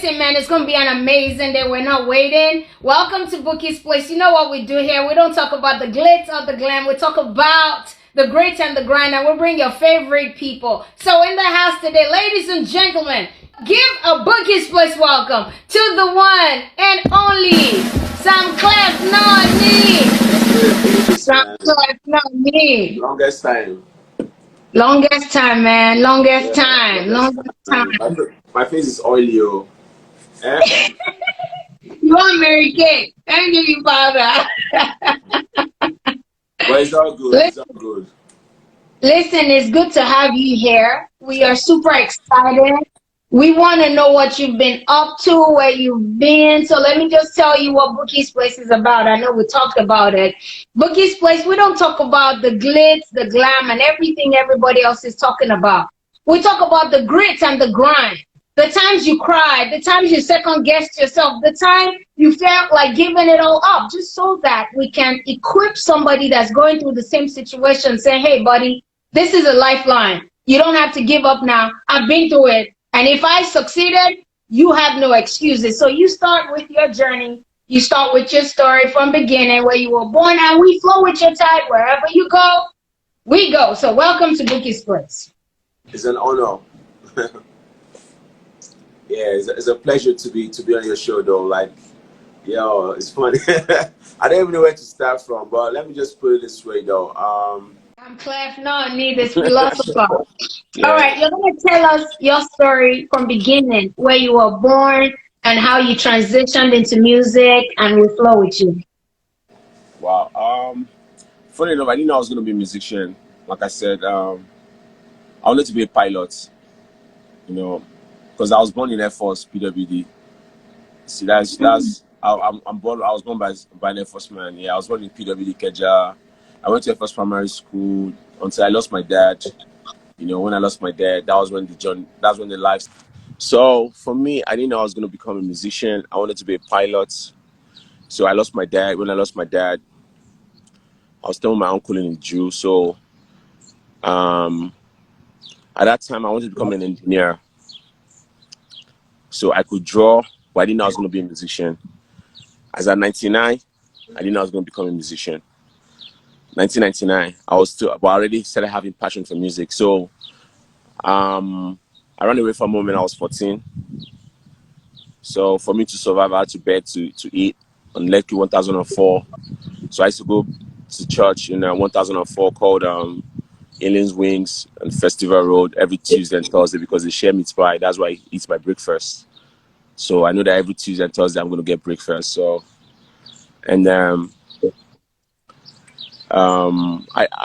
Listen, man, it's going to be an amazing day. We're not waiting. Welcome to Bouqui'S Place. You know what we do here? We don't talk about the glitz or the glam. We talk about the great and the grind, and we bring your favorite people. So in the house today, ladies and gentlemen, give a Bouqui'S Place welcome to the one and only Samklef, NONI. Samklef, NONI. Longest time. Longest time, man. Longest time. Longest time. My face is oily, yo. Eh? You want Mary Kate? Thank you, Father. But it's all good. It's all good. Listen, it's good to have you here. We are super excited. We want to know what you've been up to, where you've been. So let me just tell you what Bouqui'S Place is about. I know we talked about it. Bouqui'S Place, we don't talk about the glitz, the glam, and everything everybody else is talking about. We talk about the grit and the grind. The times you cried, the times you second-guessed yourself, the time you felt like giving it all up, just so that we can equip somebody that's going through the same situation, saying, hey, buddy, this is a lifeline. You don't have to give up now. I've been through it. And if I succeeded, you have no excuses. So you start with your journey. You start with your story from beginning, where you were born, and we flow with your tide. Wherever you go, we go. So welcome to Bouqui'S Place. It's an honor. Yeah, it's a pleasure to be on your show, though. Like, yo, it's funny. I don't even know where to start from, but let me just put it this way, though. Samklef, NONI, this philosopher. Yeah. All right, you're going to tell us your story from beginning, where you were born and how you transitioned into music, and we flow with you. Wow. Funny enough, I didn't know I was going to be a musician. Like I said, I wanted to be a pilot, you know, because I was born in Air Force, PWD. See, I was born by an Air Force man. Yeah, I was born in PWD, Keja. I went to Air Force primary school until I lost my dad. You know, when I lost my dad, that was when the life. So for me, I didn't know I was going to become a musician. I wanted to be a pilot. So I lost my dad. When I lost my dad, I was staying with my uncle in Jew. So at that time, I wanted to become an engineer. So I could draw, but I didn't know I was going to be a musician. As at 99, I didn't know I was going to become a musician. 1999, but I already started having passion for music. So I ran away from home when I was 14. So for me to survive, I had to beg to eat on Lekki 1004. So I used to go to church in 1004 called Aliens Wings and Festival Road every Tuesday and Thursday, because they share meat pie. That's why I eat my breakfast. So I know that every Tuesday and Thursday I'm going to get breakfast. So, and I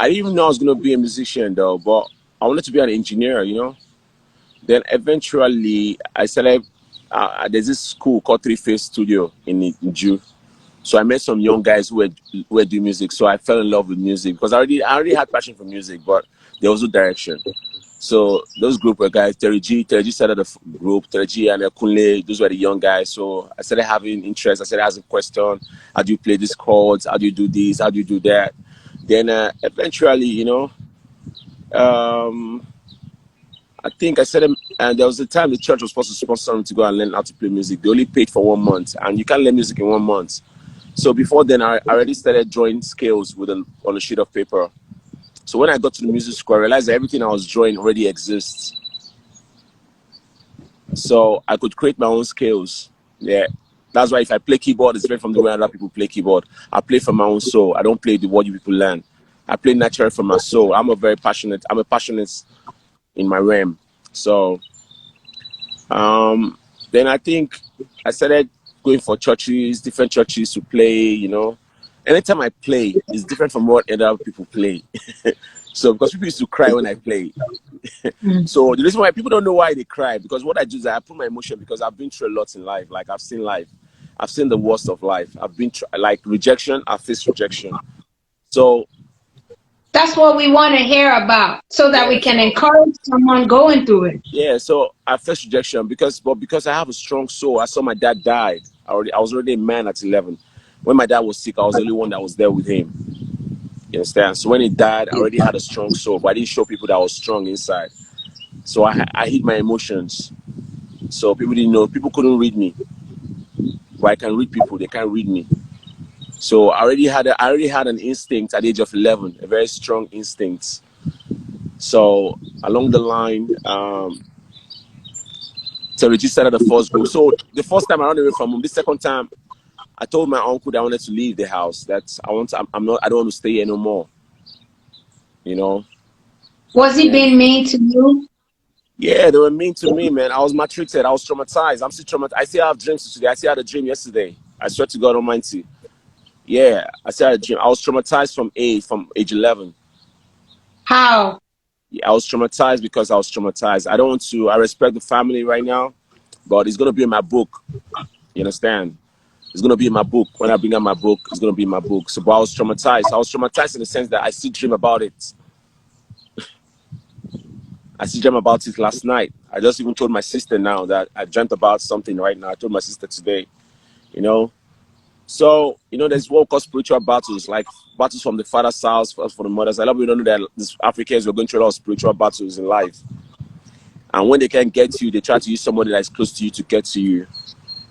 didn't even know I was going to be a musician though, but I wanted to be an engineer, you know. Then eventually I started, there's this school called Three Face Studio in Jew. So I met some young guys who were doing music. So I fell in love with music because I already had passion for music, but there was no direction. So those group were guys, Terry G started the group, Terry G and Kunle, those were the young guys. So I started having interest. I started asking questions. How do you play these chords? How do you do this? How do you do that? Then eventually, you know, I think I said, and there was a time the church was supposed to sponsor me to go and learn how to play music. They only paid for 1 month, and you can't learn music in 1 month. So before then, I already started drawing scales on a sheet of paper. So when I got to the music school, I realized that everything I was drawing already exists. So I could create my own scales. Yeah, that's why if I play keyboard, it's different from the way other people play keyboard. I play from my own soul. I don't play the word you people learn. I play naturally from my soul. I'm a passionate in my realm. So then I think I started going for different churches to play, you know. Anytime I play, it's different from what other people play. So because people used to cry when I play. So the reason why people don't know why they cry, because what I do is I put my emotion, because I've been through a lot in life. Like I've seen life. I've seen the worst of life. I've been like rejection. I faced rejection. So that's what we want to hear about, so that we can encourage someone going through it. Yeah, so I faced rejection because I have a strong soul. I saw my dad died. I was already a man at 11. When my dad was sick, I was the only one that was there with him. You understand? So when he died, I already had a strong soul, but I didn't show people that I was strong inside. So I hid my emotions. So people didn't know, people couldn't read me. But I can read people, they can't read me. So I already had an instinct at the age of 11, a very strong instinct. So along the line, to register at the first group. So the first time I ran away from home, the second time I told my uncle that I wanted to leave the house. That I don't want to stay here no more. You know. Was he And being mean to you? yeah, they were mean to me, man. I was maltreated. I was traumatized. I'm still traumatized. I still have dreams today. I still had a dream yesterday. I swear to God Almighty. Yeah, I still had a dream. I was traumatized from age 11. How? Yeah, I was traumatized because I was traumatized. I don't want to. I respect the family right now, but it's gonna be in my book. You understand? It's gonna be in my book. When I bring out my book, it's gonna be in my book. So, but I was traumatized. I was traumatized in the sense that I still dream about it. I still dream about it last night. I just even told my sister now that I dreamt about something right now. I told my sister today, you know. So, there's what we call spiritual battles, like battles from the father's house, for the mother's. A lot of people don't know that these Africans were going through a lot of spiritual battles in life. And when they can't get to you, they try to use somebody that's close to you to get to you,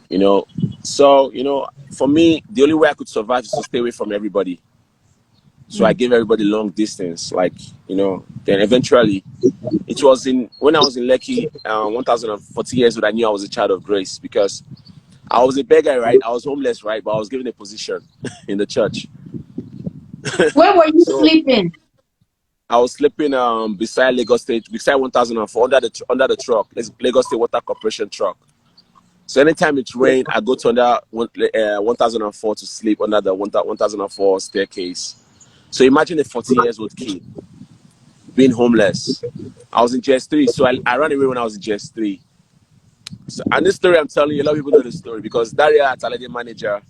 you know. So, for me, the only way I could survive is to stay away from everybody. So I gave everybody long distance, then eventually it was when I was in Lekki, 1,040 years old, I knew I was a child of grace because I was a beggar, right? I was homeless, right? But I was given a position in the church. Where were you So sleeping? I was sleeping beside Lagos State, beside 1,004 under the truck, Lagos State Water Corporation truck. So anytime it rained, I go to under 1,004 to sleep under the 1,004 staircase. So imagine a 14 years old kid being homeless. I was in GS3, so I ran away when I was in GS3. So, and this story I'm telling you, a lot of people know the story because Daria Atalade manager,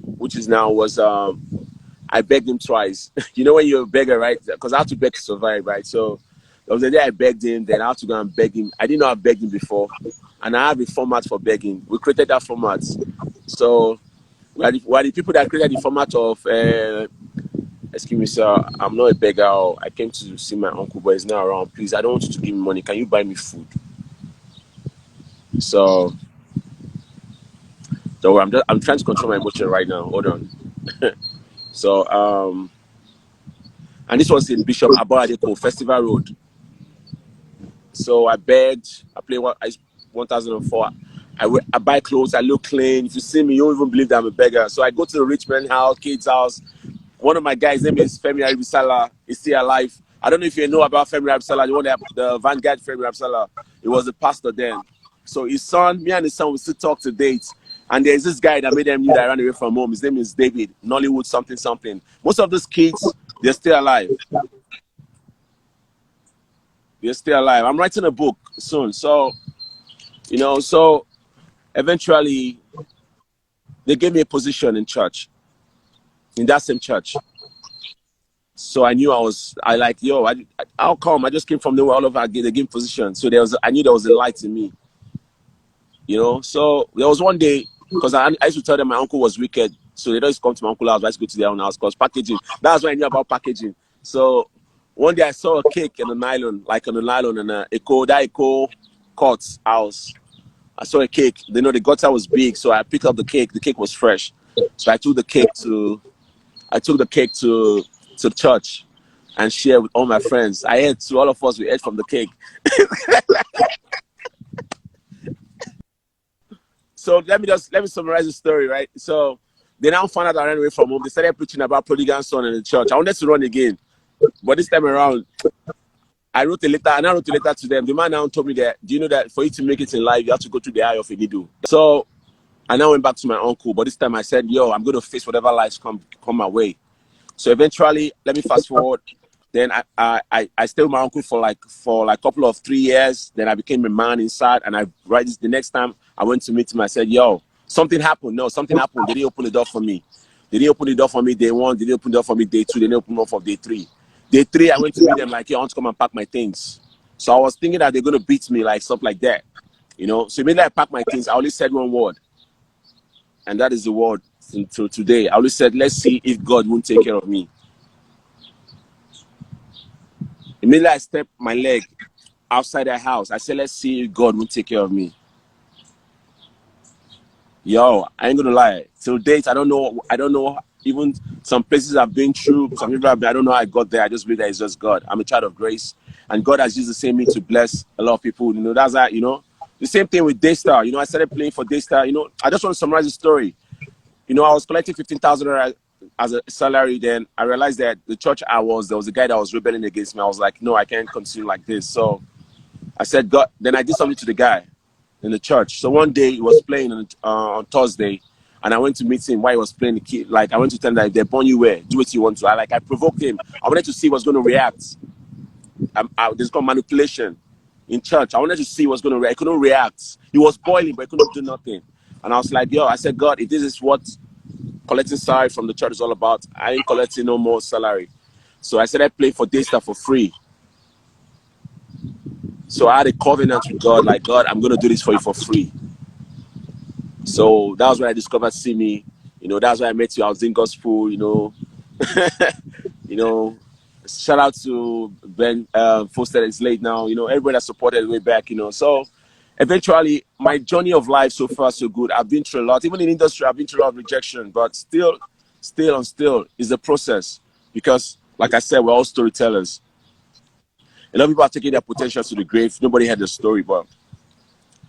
which is now was I begged him twice. When you're a beggar, right? Because I had to beg to survive, right? So there was a day I begged him, then I had to go and beg him. I didn't know I begged him before, and I have a format for begging. We created that format. So we are the people that created the format of. Excuse me, sir. I'm not a beggar. I came to see my uncle, but he's not around. Please, I don't want you to give me money. Can you buy me food? So, I'm trying to control my emotion right now. Hold on. So, and this was in Bishop Aboadeko Festival Road. So I begged. I played 1,004. I buy clothes. I look clean. If you see me, you won't even believe that I'm a beggar. So I go to the rich man house, kid's house. One of my guys' name is Femi Aribisala. He's still alive. I don't know if you know about Femi Aribisala. The one that the Vanguard Femi Aribisala. He was the pastor then. So his son, me and his son, we still talk to date. And there's this guy that made them knew that I ran away from home. His name is David, Nollywood something something. Most of those kids, they're still alive. They're still alive. I'm writing a book soon. So, so eventually they gave me a position in church, in that same church. So I knew how come? I just came from nowhere all over again, the game position. So I knew there was a light in me, So there was one day, because I used to tell them my uncle was wicked. So they don't just come to my uncle's house, I used to go to their own house because packaging. That's why I knew about packaging. So one day I saw a cake in a nylon, and that Echo Court's house. I saw a cake. The gutter was big, so I picked up the cake. The cake was fresh. So I took the cake to church and shared with all my friends. I ate to all of us. We ate from the cake. So let me summarize the story, right? So they now found out I ran away from home. They started preaching about prodigal son in the church. I wanted to run again, but this time around, I wrote a letter to them. The man now told me that, do you know that for you to make it in life, you have to go through the eye of a needle. So I now went back to my uncle, but this time I said, yo, I'm going to face whatever lives come my way. So eventually, let me fast forward. Then I stayed with my uncle for like a couple of 3 years. Then I became a man inside, and the next time I went to meet him, I said, yo, something happened. No, something happened. They didn't open the door for me. They didn't open the door for me day one. They didn't open the door for me day two. They didn't open the door for day three. Day three, I went to meet them like, yo, I want to come and pack my things. So I was thinking that they're going to beat me, like stuff like that. So immediately I packed my things. I only said one word. And that is the word until today. I always said, let's see if God won't take care of me. Immediately I stepped my leg outside the house. I said, let's see if God won't take care of me. Yo, I ain't gonna lie. Till date, I don't know. I don't know. Even some places I've been through, some people have been, I don't know how I got there. I just believe that it's just God. I'm a child of grace, and God has used the same me to bless a lot of people. You know, that's that. You know, the same thing with Daystar. You know, I started playing for Daystar. You know, I just want to summarize the story. You know, I was collecting 15,000 as a salary. Then I realized that the church there was a guy that was rebelling against me. I was like, no, I can't continue like this. So I said, God. Then I did something to the guy in the church. So one day he was playing on Thursday, and I went to meet him while he was playing the key. Like I went to tell him that if they're born you where, do what you want to. I provoked him. I wanted to see what's going to react. This is called manipulation in church. I wanted to see what's going to react. He couldn't react. He was boiling, but he couldn't do nothing. And I was like, yo, I said, God, if this is what collecting salary from the church is all about, I ain't collecting no more salary. So I said I play for Daystar for free. So I had a covenant with God, like, God, I'm going to do this for you for free. So that was when I discovered Simi. You know, that's when I met you. I was in gospel, you know. You know, shout out to Ben Foster is late now. You know, everybody that supported way back, you know. So eventually my journey of life so far so good. I've been through a lot. Even in industry, I've been through a lot of rejection, but still is a process. Because like I said, we're all storytellers. A lot of people are taking their potential to the grave. Nobody had the story, but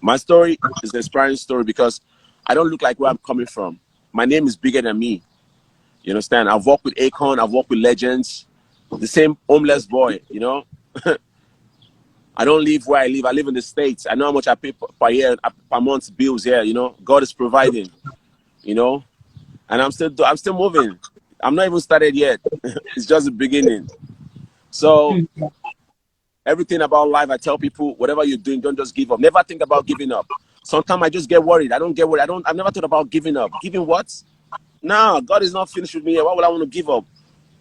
my story is an inspiring story because I don't look like where I'm coming from. My name is bigger than me. You understand? I've worked with Akon, I've worked with legends, the same homeless boy, you know. I don't live where I live. I live in the States. I know how much I pay per year, per month bills here, you know. God is providing, you know. And I'm still moving. I'm not even started yet. It's just the beginning. So everything about life, I tell people, whatever you're doing, don't just give up. Never think about giving up. Sometimes I just get worried. I don't get worried. I've never thought about giving up. Giving what? No, God is not finished with me. Why would I want to give up?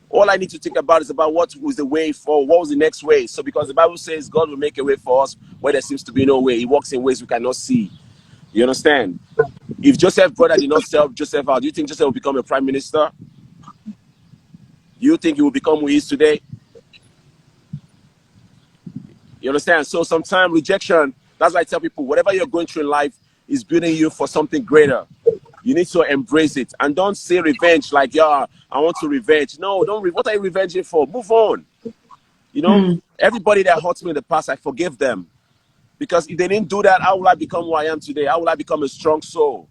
All I need to think about is about what was the way for, what was the next way. So because the Bible says God will make a way for us where there seems to be no way. He walks in ways we cannot see. You understand? If Joseph's brother did not sell Joseph out, do you think Joseph will become a prime minister? Do you think he will become who he is today? You understand? So sometimes rejection, that's why I tell people, whatever you're going through in life is building you for something greater. You need to embrace it. And don't say revenge like, yeah, I want to revenge. No, don't. What are you revenging for? Move on. You know, everybody that hurt me in the past, I forgive them. Because if they didn't do that, how will I become who I am today? How will I become a strong soul?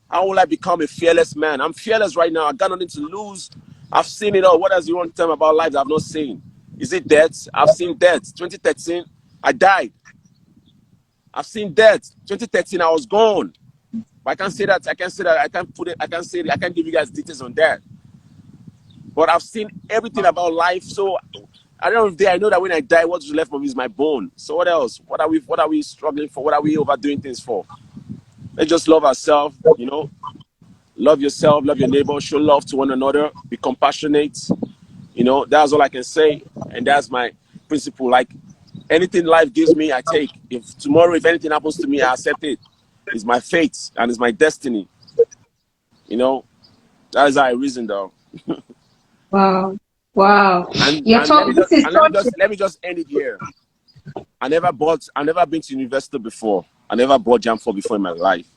How will I become a fearless man? I'm fearless right now. I got nothing to lose. I've seen it all. What else you want to tell me about life that I've not seen? Is it death? I've seen death. 2013, I died. I've seen death. 2013, I was gone. But I can't say that. I can't say that. I can't put it. I can't say it. I can't give you guys details on that. But I've seen everything about life. So at the end of the day, I know that when I die, what's left of me is my bone. So what else? What are we struggling for? What are we overdoing things for? Let's just love ourselves, you know. Love yourself, love your neighbor, show love to one another, be compassionate. You know, that's all I can say. And that's my principle. Like anything life gives me, I take. If tomorrow, if anything happens to me, I accept it. It's my fate and it's my destiny. You know, that is how I reason though. Wow. Wow. And You're talking, this is such let me just end it here. I never been to university before. I never bought jam for before in my life.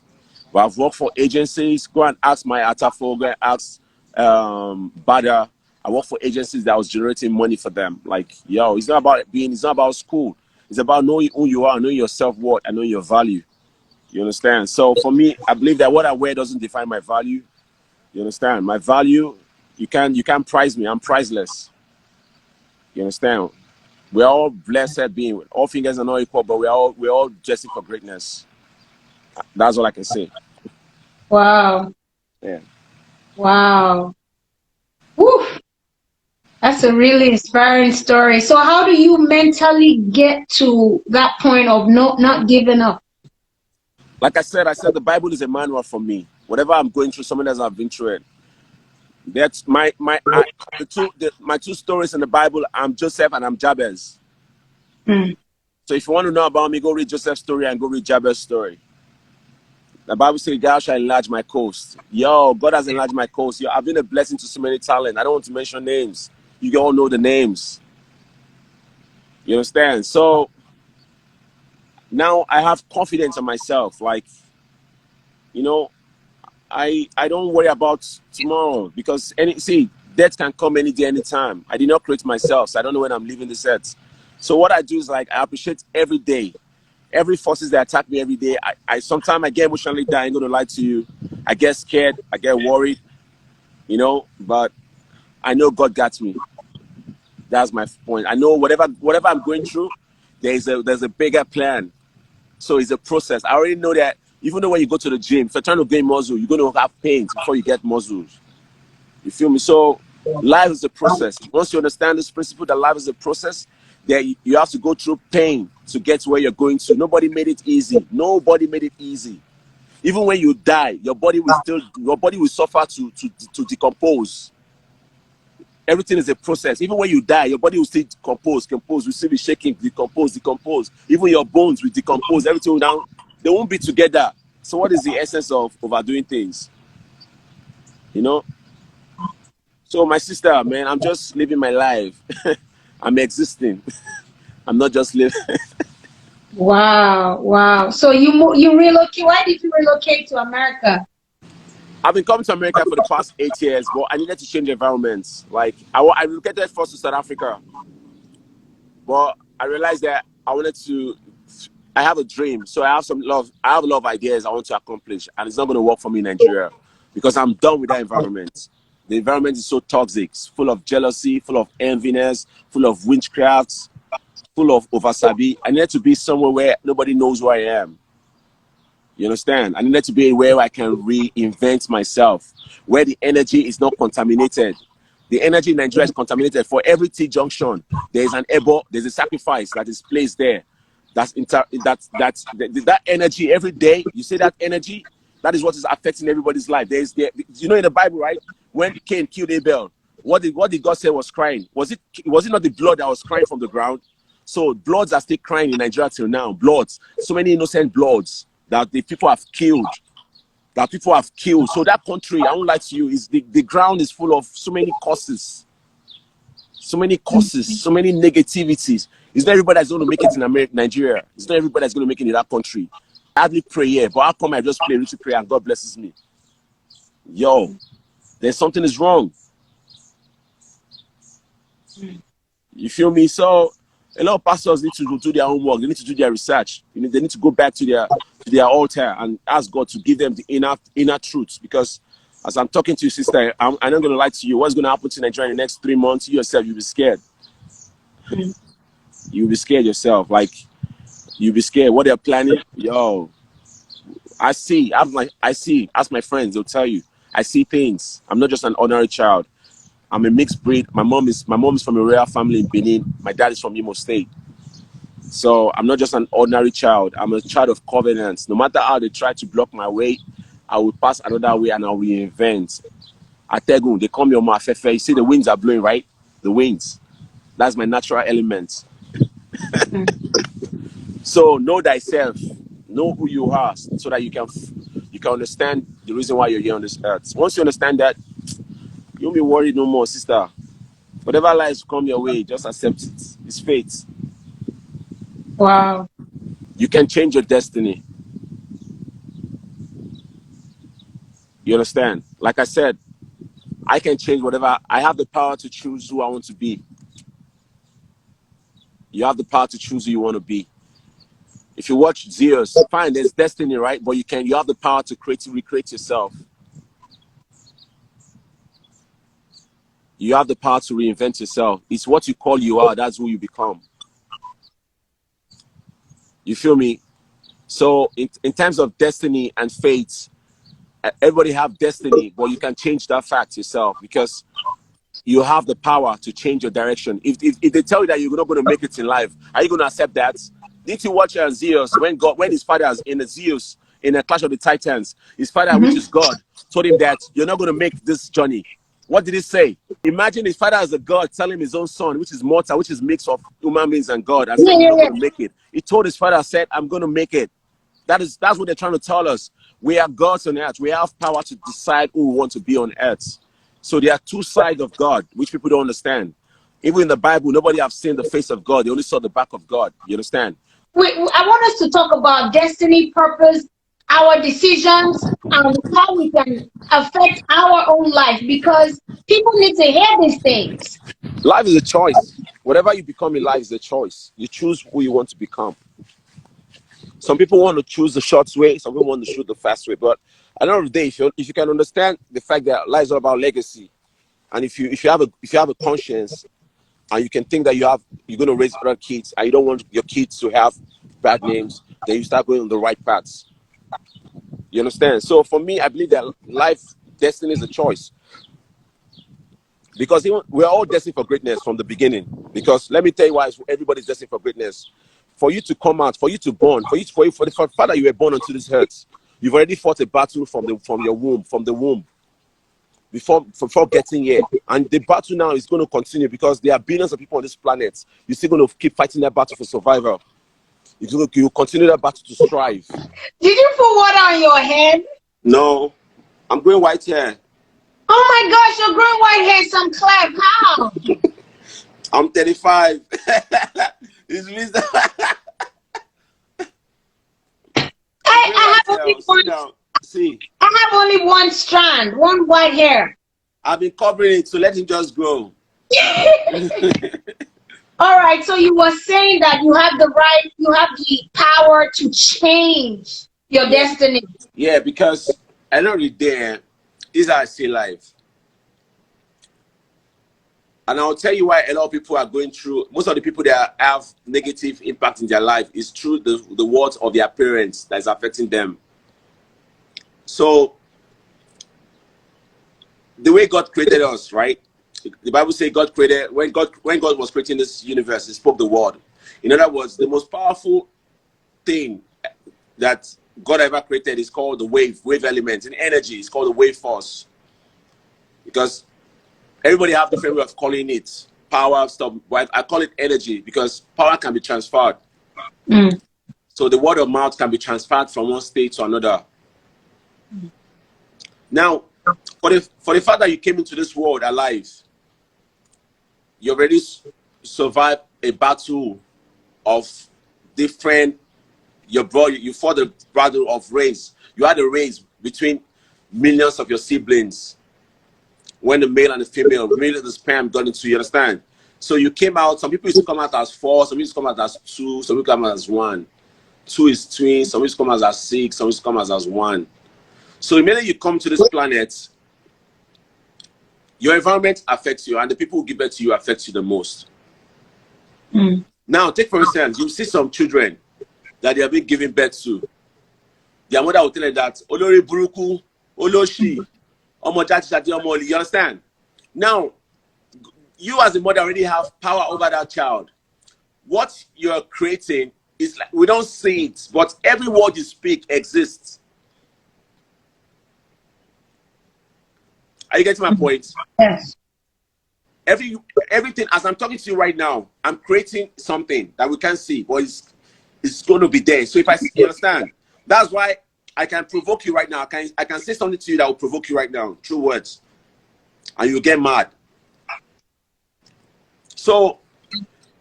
But I've worked for agencies. Go and ask my Atafo, go and ask Bada. I work for agencies that was generating money for them. Like, yo, it's not about school. It's about knowing who you are, knowing your self-worth, and knowing your value. You understand? So for me, I believe that what I wear doesn't define my value. You understand? My value, you can't price me. I'm priceless. You understand? We're all blessed being. All fingers are not equal, but we're all dressing for greatness. That's all I can say. wow. Yeah. Wow. Woo. That's a really inspiring story. So how do you mentally get to that point of not giving up? Like I said the Bible is a manual for me. Whatever I'm going through, someone else have been through it. That's my two stories in the Bible. I'm Joseph and I'm Jabez. Mm. So if you want to know about me, go read Joseph's story and go read Jabez's story. The Bible says, "God shall enlarge my coast." Yo, God has enlarged my coast. Yo, I've been a blessing to so many talent. I don't want to mention names. You all know the names. You understand? So now I have confidence in myself. Like, you know, I don't worry about tomorrow because death can come any day, anytime. I did not create myself, so I don't know when I'm leaving this earth. So what I do is like I appreciate every day, every forces that attack me every day. I sometimes I get emotionally down. I ain't gonna lie to you. I get scared. I get worried. You know, but I know God got me. That's my point. I know whatever I'm going through, there's a bigger plan. So it's a process. I already know that even though when you go to the gym, if you're trying to gain muscle, you're going to have pains before you get muscles. You feel me? So life is a process. Once you understand this principle that life is a process, that you have to go through pain to get to where you're going to. Nobody made it easy. Nobody made it easy. Even when you die, your body will suffer to decompose. Everything is a process. Even when you die, your body will still compose, will still be shaking, decompose. Even your bones will decompose. Everything will down. They won't be together. So what is the essence of overdoing things? You know? So my sister, man, I'm just living my life. I'm existing. I'm not just living. Wow, wow. So you relocate. Why did you relocate to America? I've been coming to America for the past 8 years, but I needed to change environments. Like I relocated first to South Africa, but I realized that I have a dream, so I have a lot of ideas I want to accomplish, and it's not going to work for me in Nigeria because I'm done with that environment. The environment is so toxic, full of jealousy, full of enviness, full of witchcraft, full of oversabi. I need to be somewhere where nobody knows who I am. You understand? I need to be where I can reinvent myself, where the energy is not contaminated. The energy in Nigeria is contaminated. For every T junction, there is an ebo, there's a sacrifice that is placed there. That energy every day. You see that energy, that is what is affecting everybody's life. You know, in the Bible, right? When Cain killed Abel, what did God say was crying? Was it not the blood that was crying from the ground? So bloods are still crying in Nigeria till now. Bloods, so many innocent bloods that the people have killed. So that country, I won't lie to you, is the ground is full of so many causes, so many negativities. It's not everybody that's going to make it in Nigeria. It's not everybody that's going to make it in that country. I hardly pray here, but how come I just play little prayer and God blesses me? Yo, there's something is wrong. You feel me? So a lot of pastors need to do their homework. They need to do their research. They need to go back to their altar and ask God to give them the inner truth. Because as I'm talking to you, sister, I'm not going to lie to you. What's going to happen to Nigeria in the next 3 months? You yourself, you'll be scared. You'll be scared yourself. Like, you'll be scared. What they're planning, yo, I see. Ask my friends, they'll tell you. I see things. I'm not just an ordinary child. I'm a mixed breed. My mom is from a royal family in Benin. My dad is from Imo State. So I'm not just an ordinary child. I'm a child of covenants. No matter how they try to block my way, I will pass another way and I'll reinvent. Ategun, they call me Omafefe. You see the winds are blowing, right? The winds. That's my natural element. So know thyself. Know who you are so that you can understand the reason why you're here on this earth. Once you understand that, you won't be worried no more, sister. Whatever lies come your way, just accept it. It's fate. Wow. You can change your destiny. You understand? Like I said, I can change whatever. I have the power to choose who I want to be. You have the power to choose who you want to be. If you watch Zeus, fine, there's destiny, right? But you have the power to recreate yourself. You have the power to reinvent yourself. It's what you call you are, that's who you become. You feel me? So in terms of destiny and fate, everybody have destiny, but you can change that fact yourself because you have the power to change your direction. If they tell you that you're not going to make it in life, are you going to accept that? Did you watch Zeus when his father in Zeus in a Clash of the Titans, his father, which is God, told him that you're not going to make this journey? What did he say? Imagine his father as a God telling his own son, which is mortal, which is mix of human beings and God, and saying you're not going to make it. He told his father, said, I'm going to make it. That's what they're trying to tell us. We are gods on earth. We have power to decide who we want to be on earth. So there are two sides of God, which people don't understand. Even in the Bible, nobody have seen the face of God. They only saw the back of God. You understand? Wait, I want us to talk about destiny, purpose, our decisions and how we can affect our own life, because people need to hear these things. Life is a choice. Whatever you become in life is a choice. You choose who you want to become. Some people want to choose the short way. Some people want to choose the fast way. But at the end of the day, if you can understand the fact that life is all about legacy, and if you have a conscience, and you can think that you're going to raise other kids, and you don't want your kids to have bad names, then you start going on the right paths. You understand? So for me, I believe that life destiny is a choice. Because we're all destined for greatness from the beginning. Because let me tell you why everybody's destined for greatness. For you to come out, for you to born, for the fact that you were born onto this earth, you've already fought a battle from your womb, before getting here. And the battle now is going to continue because there are billions of people on this planet. You're still going to keep fighting that battle for survival. You continue that battle to strive. Did you put water on your head? No, I'm growing white hair. Oh my gosh, you're growing white hair, Samklef. How? I'm 35. It's wisdom. I have only one. See, I have only one strand, one white hair. I've been covering it, so let him just grow. All right, so you were saying that you have the power to change your destiny. Yeah, because I know the day, this is how I see life. And I'll tell you why a lot of people are going through, most of the people that have negative impact in their life is through the words of their parents that is affecting them. So, the way God created us, right? The Bible says God created, when God was creating this universe, He spoke the word. In other words, the most powerful thing that God ever created is called the wave element. In energy, it's called the wave force. Because everybody have different way of calling it. Power, stuff. But I call it energy because power can be transferred. So the word of mouth can be transferred from one state to another. Now, for the fact that you came into this world alive, you already survived a battle of different. You fought the battle of race. You had a race between millions of your siblings. When the male and the female, really the sperm got into, you understand? So you came out, some people used to come out as 4, some used to come out as 2, some people come out as 1. 2 is twins, some used to come out as 6, some used to come out as 1. So immediately you come to this planet, your environment affects you, and the people who give birth to you affect you the most. Now, take for instance, you see some children that they have been given birth to. Their mother will tell them that, Olori Buruku, Oloshi, you understand? Now, you as a mother already have power over that child. What you're creating is like, we don't see it, but every word you speak exists. Are you getting my point? Yes. Everything, as I'm talking to you right now, I'm creating something that we can't see, but it's going to be there. So you understand, that's why I can provoke you right now. I can say something to you that will provoke you right now, true words, and you'll get mad. So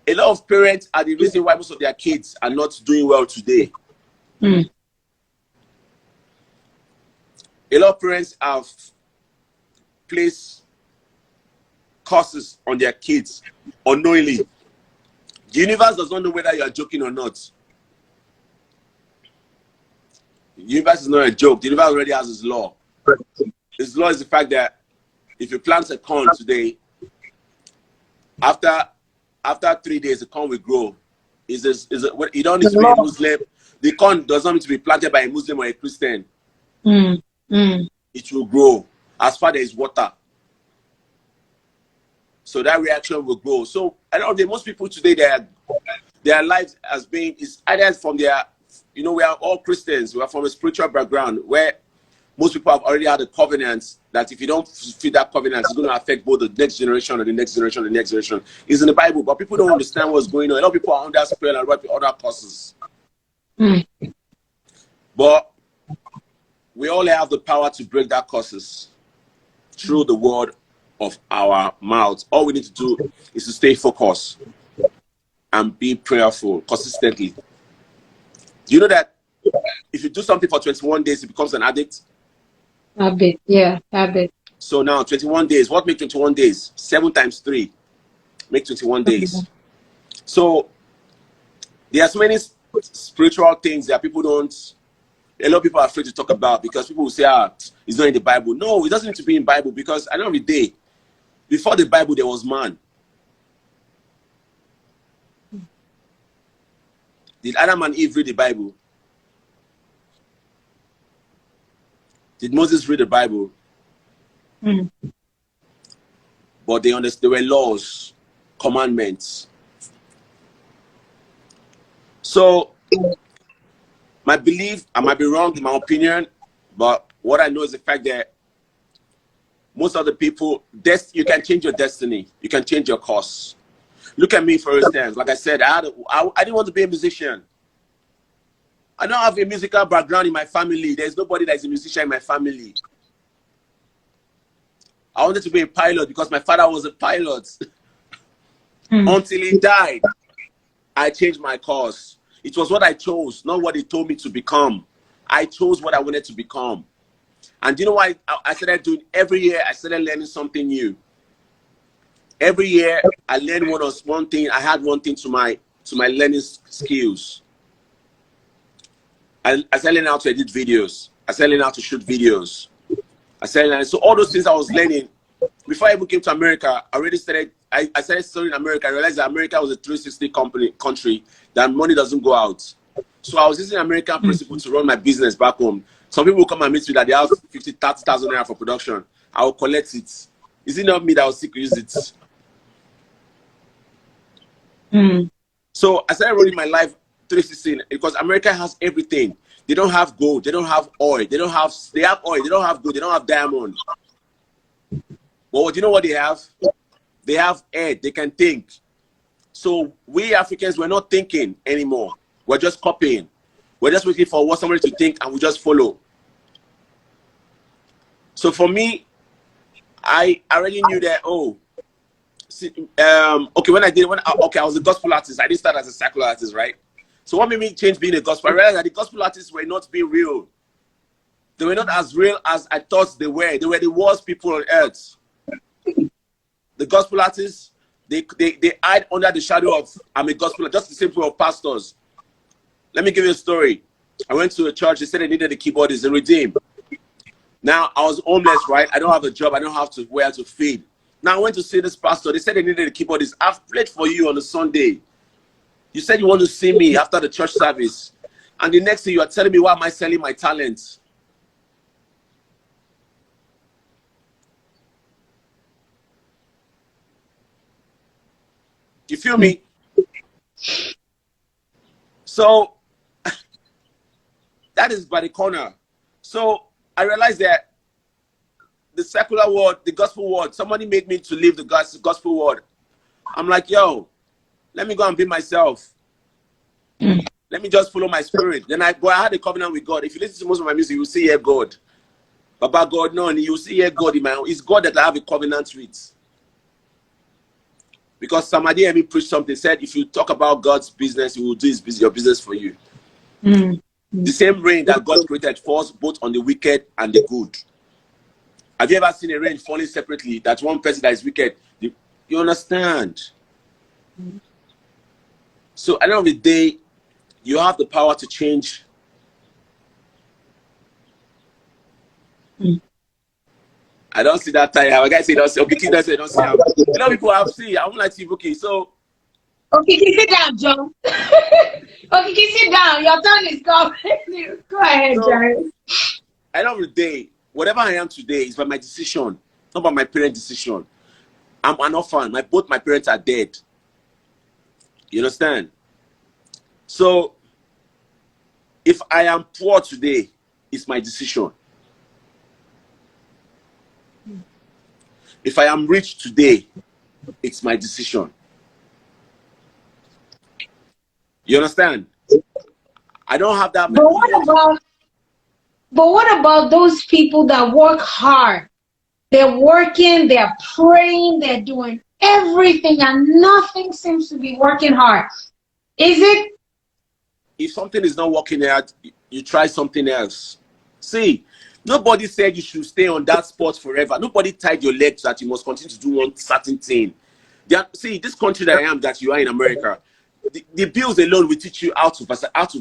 a lot of parents are the reason why most of their kids are not doing well today. A lot of parents have placed curses on their kids unknowingly. The universe does not know whether you are joking or not. The universe is not a joke. The universe already has its law. Its law is the fact that if you plant a corn today, after 3 days, the corn will grow. You don't need to be a Muslim. The corn does not need to be planted by a Muslim or a Christian. It will grow as far as there is water. So that reaction will grow. So I don't know, most people today, their lives has been, is either from their, we are all Christians. We are from a spiritual background where most people have already had a covenant that if you don't fulfill that covenant, it's going to affect both the next generation and the next generation and the next generation. It's in the Bible, but people don't understand what's going on. A lot of people are under spell and work with other causes. But we all have the power to break that curses through the word of our mouth. All we need to do is to stay focused and be prayerful consistently. Do you know that if you do something for 21 days, it becomes an addict. Habit, yeah, habit. So now 21 days, what makes 21 days? 7 times 3 make 21 days. So there are so many spiritual things that people don't, a lot of people are afraid to talk about because people will say, it's not in the Bible. No, it doesn't need to be in the Bible because at the end of the day, before the Bible, there was man. Did Adam and Eve read the Bible? Did Moses read the Bible? But they understood there were laws, commandments. So my belief, I might be wrong in my opinion, but what I know is the fact that most of the people, you can change your destiny. You can change your course. Look at me, for instance. Like I said, I didn't want to be a musician. I don't have a musical background in my family. There's nobody that's a musician in my family. I wanted to be a pilot because my father was a pilot. Until he died, I changed my course. It was what I chose, not what he told me to become. I chose what I wanted to become. And you know what I started doing? Every year, I started learning something new. Every year, I learned one thing. I had one thing to my learning skills. I started learning how to edit videos. I started learning how to shoot videos. I started learning. So all those things I was learning, before I even came to America, I started studying America. I realized that America was a 360 country, that money doesn't go out. So I was using American principle to run my business back home. Some people will come and meet me that they have 50,000, 30,000 naira for production. I will collect it. Is it not me that will seek to use it? So I started running my life 360 because America has everything. They don't have gold. They don't have oil. They have oil. They don't have gold. They don't have diamond. But you know what they have? They have head. They can think. So we Africans, we're not thinking anymore. We're just copying. We're just waiting for somebody to think and we just follow. So for me, I already knew that, I was a gospel artist. I didn't start as a secular artist, right? So what made me change being a gospel? I realized that the gospel artists were not being real. They were not as real as I thought they were. They were the worst people on earth. The gospel artists, they hide under the shadow of, I'm a gospel, just the same way of pastors. Let me give you a story. I went to a church. They said they needed a keyboardist in Redeem. Now, I was homeless, right? I don't have a job. I don't have where to feed. Now, I went to see this pastor. They said they needed a keyboardist. I've played for you on a Sunday. You said you want to see me after the church service. And the next thing you are telling me, why am I selling my talent? You feel me? So that is by the corner. So I realized that the secular world, the gospel world, somebody made me to leave the gospel world. I'm like, yo, let me go and be myself. Let me just follow my spirit. Then I had a covenant with God. If you listen to most of my music, you will see here God. Baba God, no, you will see here God in my own. It's God that I have a covenant with. Because somebody heard me preach something, said if you talk about God's business, he will do your business for you. The same rain that God created falls both on the wicked and the good. Have you ever seen a rain falling separately? That's one person that is wicked. You understand? So at the end of the day, you have the power to change. I don't see that time. A guy say don't see. Okay, kid, don't say don't see. A lot of people have seen. I'm like, okay, so. Okay, sit down, Joe. Okay, sit down. Your turn is coming. Go ahead, Jerry. At the end of the day, whatever I am today is by my decision, not by my parents' decision. I'm an orphan. Both my parents are dead. You understand? So, if I am poor today, it's my decision. If I am rich today, it's my decision. You understand? I don't have that many. But what about those people that work hard? They're working, they're praying, they're doing everything, and nothing seems to be working hard. Is it? If something is not working out, you try something else. See, nobody said you should stay on that spot forever. Nobody tied your legs that you must continue to do one certain thing. See, this country that I am, that you are in America, the bills alone will teach you how to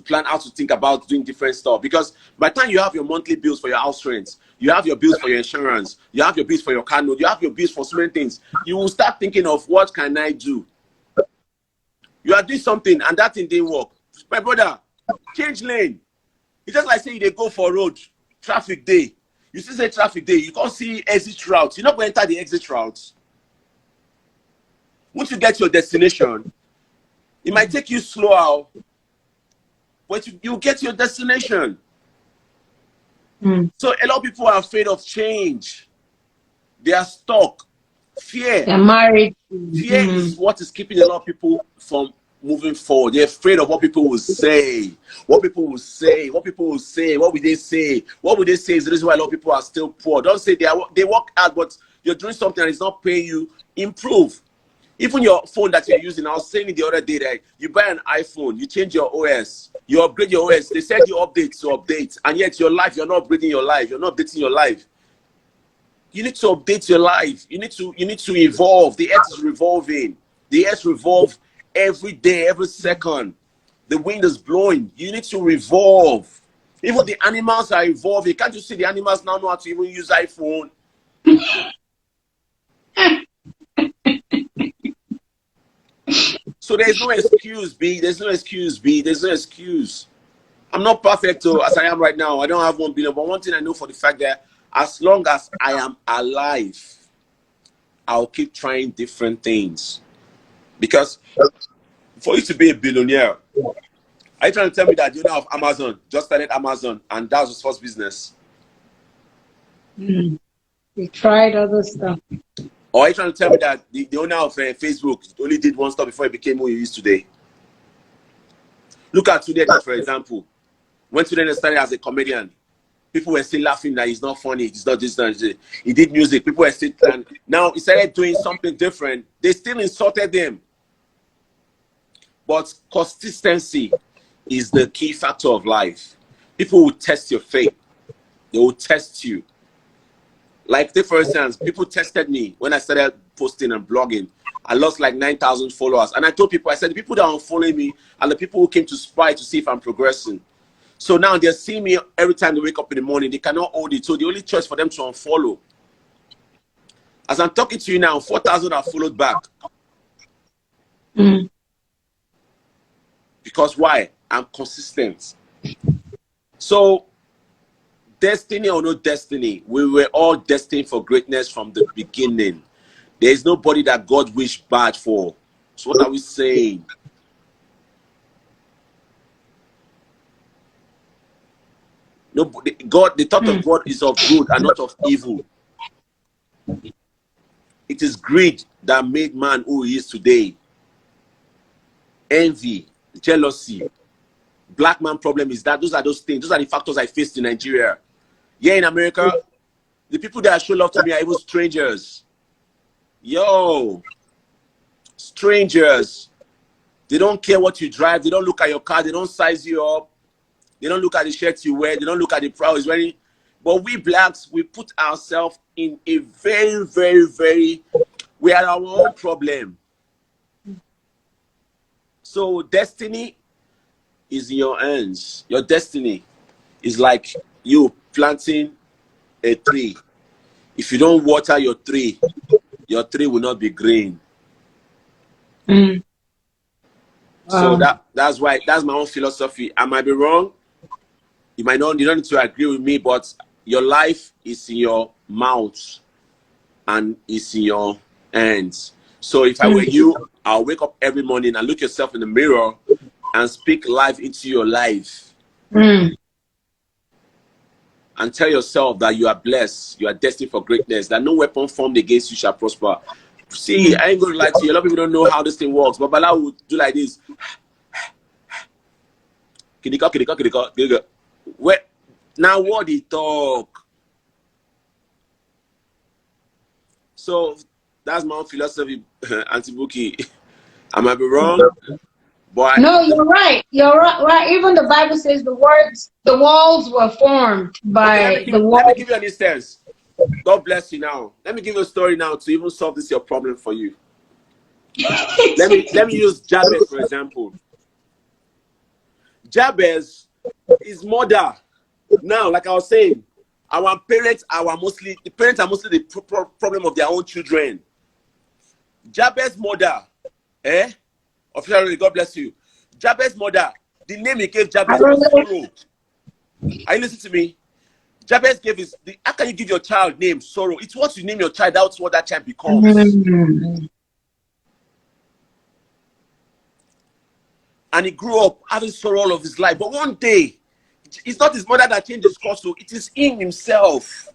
plan, how to think about doing different stuff. Because by the time you have your monthly bills for your house rent, you have your bills for your insurance, you have your bills for your car note, you have your bills for so many things, you will start thinking of, what can I do? You are doing something and that thing didn't work. My brother, change lane. It's just like saying they go for road, traffic day. You still say traffic day, you can't see exit route. You're not going to enter the exit route. Once you get to your destination, it might take you slower, but you get to your destination. So a lot of people are afraid of change. They are stuck. Fear. They're married. Fear is what is keeping a lot of people from moving forward. They're afraid of what people will say. What people will say. What people will say. What will they say? What will they say is the reason why a lot of people are still poor. Don't say they work hard, but you're doing something and it's not paying you. Improve. Even your phone that you're using, I was saying it the other day that you buy an iPhone, you change your OS, you upgrade your OS, they send you updates to update, and yet your life, you're not upgrading your life, you're not updating your life. You need to update your life. You need to evolve. The earth is revolving. The earth revolves every day, every second. The wind is blowing. You need to revolve. Even the animals are evolving. Can't you see the animals now know how to even use iPhone? So there's no excuse, B. There's no excuse, B. There's no excuse. I'm not perfect as I am right now. I don't have 1 billion. But one thing I know for the fact that as long as I am alive, I'll keep trying different things. Because for you to be a billionaire, are you trying to tell me that you know of Amazon, just started Amazon, and that was his first business? We tried other stuff. Or are you trying to tell me that the owner of Facebook only did one stuff before he became who he is today? Look at today, for example. When today started as a comedian, people were still laughing that he's not funny, he's not this, he did music, people were still, and now he started doing something different. They still insulted him. But consistency is the key factor of life. People will test your faith. They will test you. Like, for instance, people tested me when I started posting and blogging. I lost like 9,000 followers. And I told people, I said, the people that are following me are the people who came to spy to see if I'm progressing. So now they're seeing me every time they wake up in the morning. They cannot hold it. So the only choice for them to unfollow. As I'm talking to you now, 4,000 have followed back. Because why? I'm consistent. So, destiny or no destiny, we were all destined for greatness from the beginning. There is nobody that God wished bad for. So what are we saying? Nobody, God, the thought of God is of good and not of evil. It is greed that made man who he is today. Envy, jealousy, black man problem is that those are those things. Those are the factors I faced in Nigeria. Yeah, in America, the people that show love to me are even strangers. Yo, strangers. They don't care what you drive. They don't look at your car. They don't size you up. They don't look at the shirt you wear. They don't look at the prowess wearing. But we blacks, we put ourselves in a very, very, very, we are our own problem. So destiny is in your hands. Your destiny is like you planting a tree. If you don't water your tree will not be green. Wow. So that's why, that's my own philosophy. I might be wrong. You don't need to agree with me, but your life is in your mouth and it's in your hands. So if I were you, I'll wake up every morning and look yourself in the mirror and speak life into your life. And tell yourself that you are blessed, you are destined for greatness, that no weapon formed against you shall prosper. See, I ain't going to lie to you. A lot of people don't know how this thing works, but Bala would do like this. Where, now what he talk? So that's my own philosophy, Auntie Bouquie. I might be wrong, But No, you're right. You're right. Right. Even the Bible says the walls were formed okay, by the let me walls. give you an instance. God bless you now. Let me give you a story now to even solve this your problem for you. Let me use Jabez for example. Jabez, his mother. Now, like I was saying, our parents the parents are mostly the problem of their own children. Jabez's mother, officially, God bless you. Jabez's mother, the name he gave I Jabez was really, sorrow. Are you listening to me? Jabez gave how can you give your child name sorrow? It's what you name your child, that's what that child becomes. mm, And he grew up having sorrow all of his life. But one day, it's not his mother that changed his course, so it is him himself.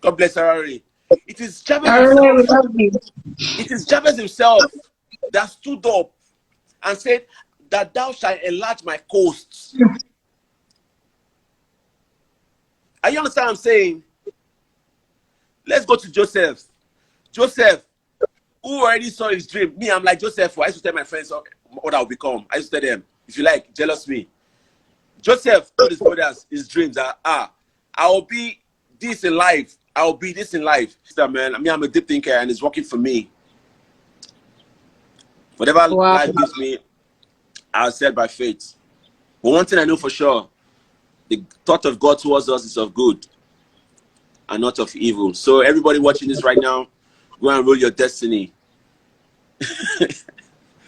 God bless Harari. It is Jabez I really himself. love you. It is Jabez himself that stood up and said that thou shalt enlarge my coasts. Are you understand what I'm saying? Let's go to Joseph. Joseph, who already saw his dream. Me, I'm like Joseph. I used to tell my friends what I'll become. I used to tell them, if you like, jealous me. Joseph told his brothers his dreams that I will be this in life. I will be this in life. Man, I mean, I'm a deep thinker and it's working for me. Whatever Wow. life gives me, I'll set by faith. But one thing I know for sure, the thought of God towards us is of good and not of evil. So everybody watching this right now, go and roll your destiny.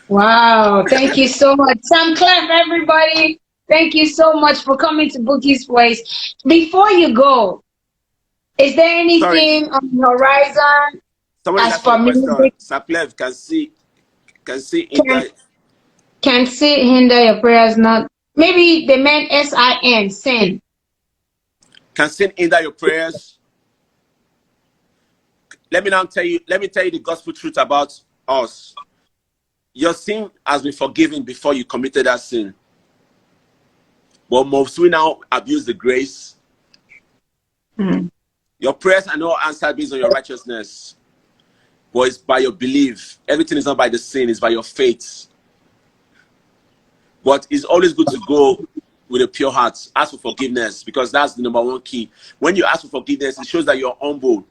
Wow. Thank you so much. Samklef, everybody. Thank you so much for coming to Bouqui'S Place. Before you go, is there Sorry, anything on the horizon somebody's as asking for a question. music? Samklef can see in that Can sin hinder your prayers? Not maybe they meant sin, sin. can sin hinder your prayers. Let me tell you the gospel truth about us. Your sin has been forgiven before you committed that sin. But most we now abuse the grace. Mm. Your prayers are not answered based on your righteousness, but it's by your belief. Everything is not by the sin, it's by your faith. But it's always good to go with a pure heart. Ask for forgiveness because that's the number one key. When you ask for forgiveness, it shows that you're humble.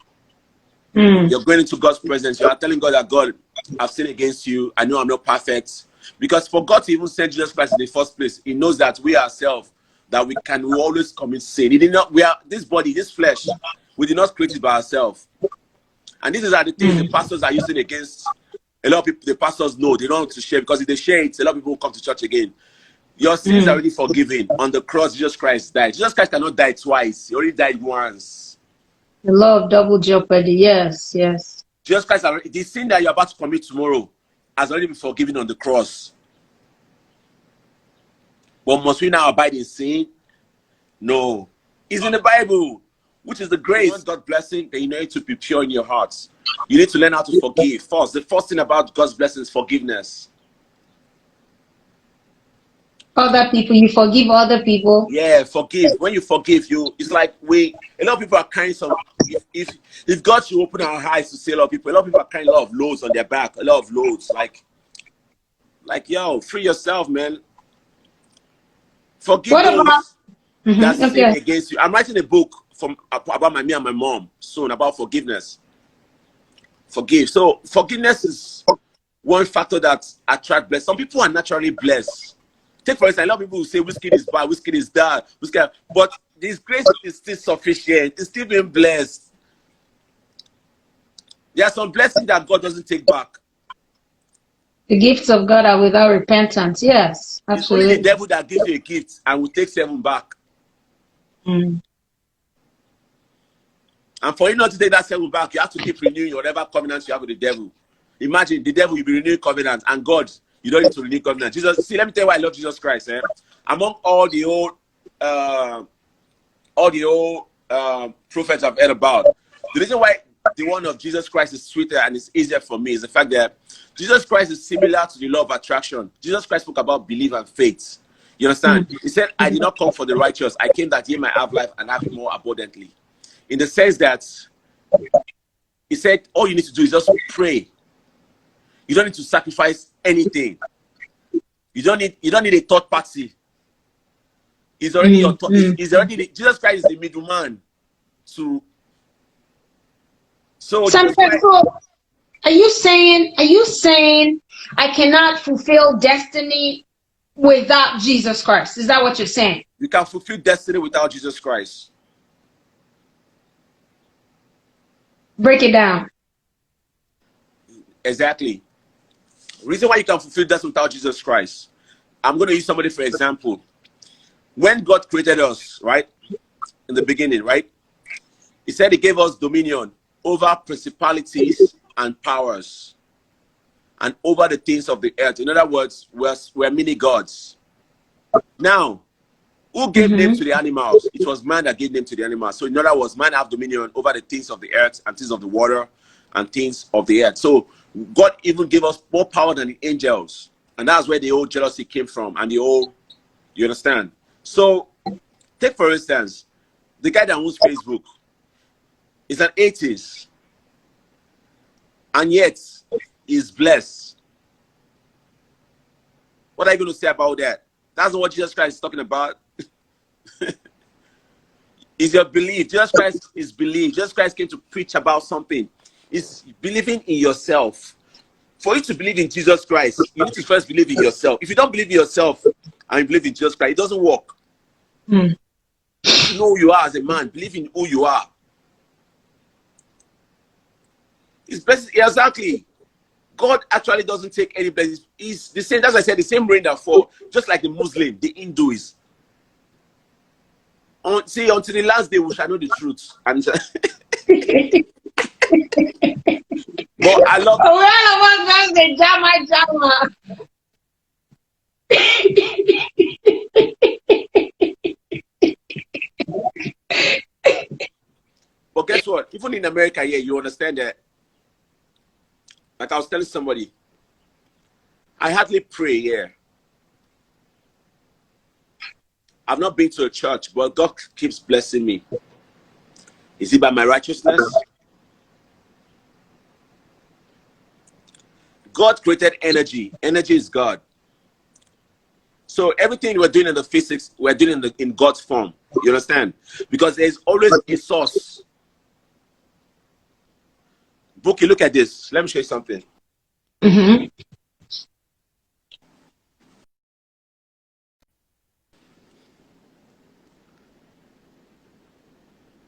Mm. You're going into God's presence. You are telling God that, God, I've sinned against you. I know I'm not perfect. Because for God to even send Jesus Christ in the first place, He knows that we ourselves, that we always commit sin. He did not, we are this body, this flesh, we did not create it by ourselves. And these are the things the pastors are using against a lot of people. The pastors know they don't want to share because if they share it, a lot of people will come to church again. Your sins are already forgiven. On the cross, Jesus Christ died. Jesus Christ cannot die twice. He only died once. The law of double jeopardy. Yes, yes. Jesus Christ, the sin that you're about to commit tomorrow has already been forgiven on the cross. But must we now abide in sin? No. It's in the Bible, which is the grace. You want God's blessing, then you need to be pure in your hearts. You need to learn how to forgive. First, the first thing about God's blessing is forgiveness. Other people, you forgive other people. Yeah, forgive. When you forgive, it's like a lot of people are carrying some. If God should open our eyes to see a lot of people are carrying a lot of loads on their back, a lot of loads. Like yo, free yourself, man. Forgive What about? those that sin Okay. against you. I'm writing a book about me and my mom soon about forgiveness. Forgive. So forgiveness is one factor that attracts blessing. Some people are naturally blessed. Take for instance, a lot of people will say Wizkid is bad, Wizkid is that, Wizkid, but this grace is still sufficient. It's still being blessed. There are some blessings that God doesn't take back. The gifts of God are without repentance. Yes, It's only the absolutely. devil that gives you a gift and will take 7 back. Mm. And for you not to take that 7 back, you have to keep renewing whatever covenants you have with the devil. Imagine the devil will be renewing covenants, and God, you don't need to renew covenant. Jesus, see, let me tell you why I love Jesus Christ. Among all the old prophets I've heard about, the reason why the one of Jesus Christ is sweeter and it's easier for me is the fact that Jesus Christ is similar to the law of attraction. Jesus Christ spoke about belief and faith. You understand? He said, I did not come for the righteous. I came that ye might have life and have it more abundantly. In the sense that he said, all you need to do is just pray. You don't need to sacrifice anything. You don't need a third party. He's already your he's already Jesus Christ is the middleman to. So are you saying I cannot fulfill destiny without Jesus Christ? Is that what you're saying? You can fulfill destiny without Jesus Christ. Break it down. Exactly. Reason why you can fulfill destiny without Jesus Christ. I'm going to use somebody for example. When God created us, right, in the beginning, right, he said he gave us dominion over principalities and powers and over the things of the earth. In other words, we're mini gods. Now, who gave name to the animals? It was man that gave name to the animals. So in other words, man have dominion over the things of the earth and things of the water and things of the earth. So God even gave us more power than the angels. And that's where the old jealousy came from and the old, you understand? So take for instance, the guy that owns Facebook is an atheist and yet is blessed. What are you going to say about that? That's not what Jesus Christ is talking about. Is your belief. Jesus Christ is belief. Jesus Christ came to preach about something. It's believing in yourself. For you to believe in Jesus Christ, you need to first believe in yourself. If you don't believe in yourself and you believe in Jesus Christ, it doesn't work. You know who you are as a man. Believe in who you are. It's best, exactly. God actually doesn't take any blessings. It's the same, as I said, the same rain that fall, just like the Muslim, the Hindus. See, until the last day we shall know the truth. And but I love. But guess what? Even in America, yeah, you understand that. Like I was telling somebody, I hardly pray here. I've not been to a church, but God keeps blessing me. Is it by my righteousness? God created energy. Energy is God. So everything we're doing in the physics, we're doing in God's form. You understand? Because there's always a source. Bouquie, look at this. Let me show you something.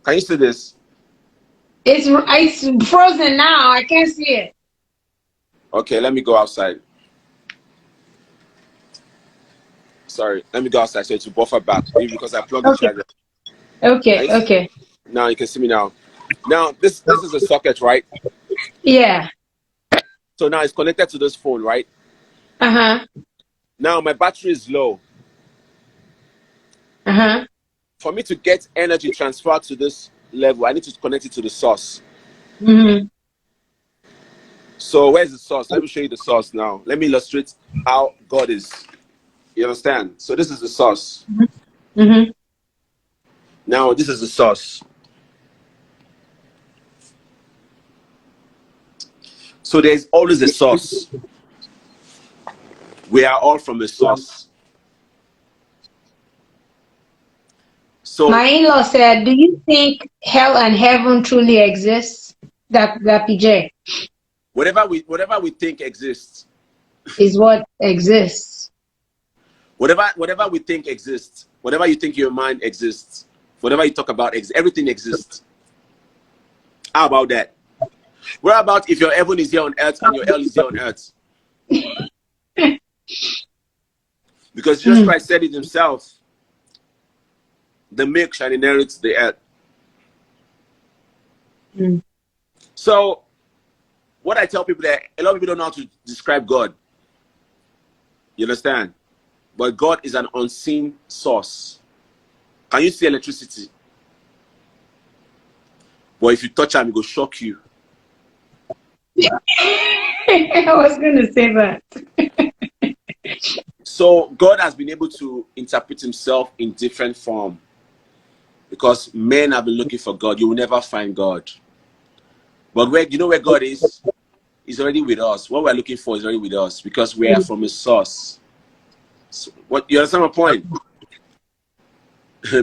Can you see this? It's frozen now. I can't see it. Okay, let me go outside. Sorry, let me go outside so to buffer back. Maybe because I plugged the charger. Okay, okay. Now you can see me now. Now this is a socket, right? Yeah. So now it's connected to this phone, right? Now my battery is low. For me to get energy transferred to this level, I need to connect it to the source. So where's the source? Let me show you the source now. Let me illustrate how God is. You understand? So this is the source. Now this is the source. So there's always a source. We are all from a source. So my in-law said, "Do you think hell and heaven truly exists?" That PJ. Whatever we think exists. Is what exists. Whatever we think exists. Whatever you think in your mind exists. Whatever you talk about everything exists. How about that? What about if your heaven is here on earth and your hell is here on earth? Because Jesus Christ said it himself. The meek shall inherit the earth. So, what I tell people that a lot of people don't know how to describe God. You understand? But God is an unseen source. Can you see electricity? But if you touch him, it will shock you. I was going to say that. So God has been able to interpret himself in different form. Because men have been looking for God. You will never find God. But you know where God is? is already with us. What we're looking for is already with us because we are from a source. So, what you understand my point?